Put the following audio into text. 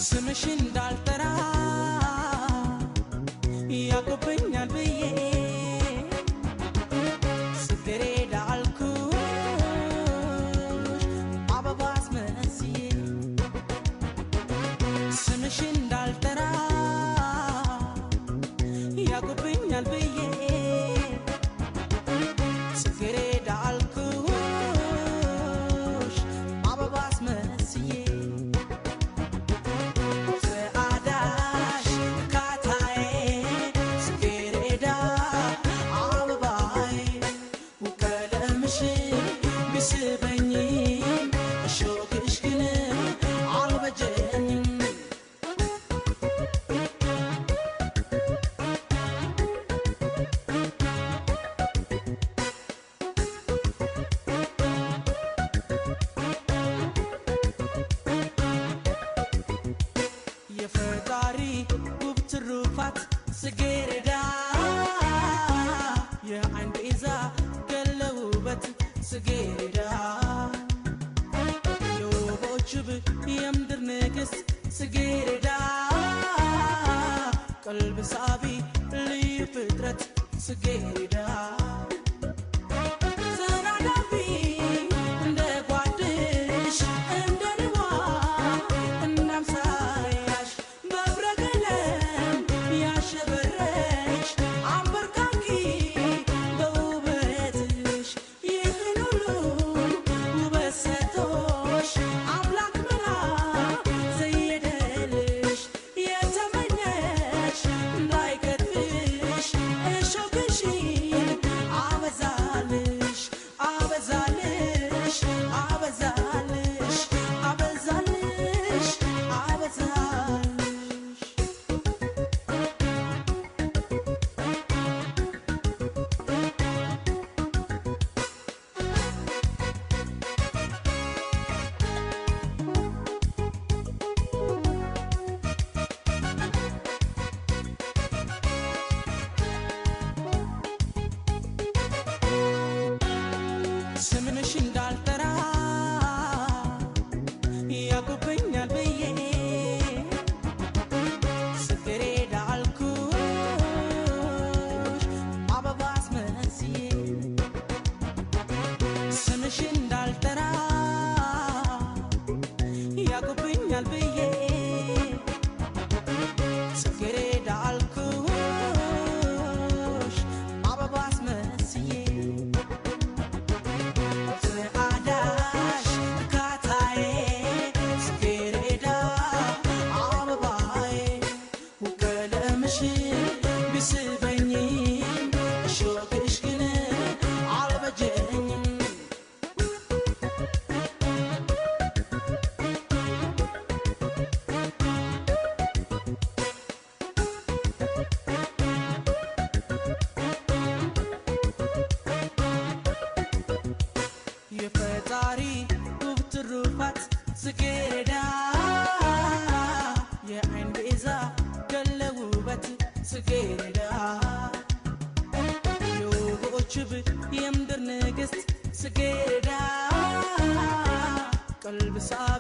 ስምሽን እንዳልጠራ ያቆበኛል ብዬ ጽጌረዳ አልኩሽ አበባ አስመስዬ ስምሽን እንዳልጠራ ያቆበኛል ብዬ ጽጌረዳ አልኩሽ አበባ አስመስዬ የፈጣሪ ውብ ትሩፋት ጽጌረዳ የዓይን ቤዛ ገለ ውበት ጽጌረዳ የውቦች ውብ የምድር ንግሥት ጽጌረዳ ቀልብ ሳቢ ልዩ ፍጥረት ጽጌረዳ ዘናዳፊ እንደ ጓድሽ እንደ ንዋ እናምሳያሽ በብረገለም ያሸበረሽ አንበርካኪ በውበትሽ ይህን ሁሉ ውበት ሰጥቶሽ አምላክ መላ ዘየደልሽ የተመኘሽ እንዳይከድፍሽ እሾክሽን አበዛልሽ አበዛልሽ አበዛልሽ አበዛልሽ አበዛልሽ ስምሽ እንዳልጠራ ያቆበኛል ብዬ ጽጌረዳ አልኩሽ አበባ አስመስዬ ስምሽ እንዳልጠራ ያቆበኛል ብዬ ጽጌረዳ አልኩሽ አበባ አስመስዬ የፈጣሪ ውብ ትሩፋት ጽጌረዳ የዓይን ቤዛ ገለ ውበት ጽጌረዳ የውቦች ውብ የምድር ንግሥት ጽጌረዳ ቀልብ ሳቢ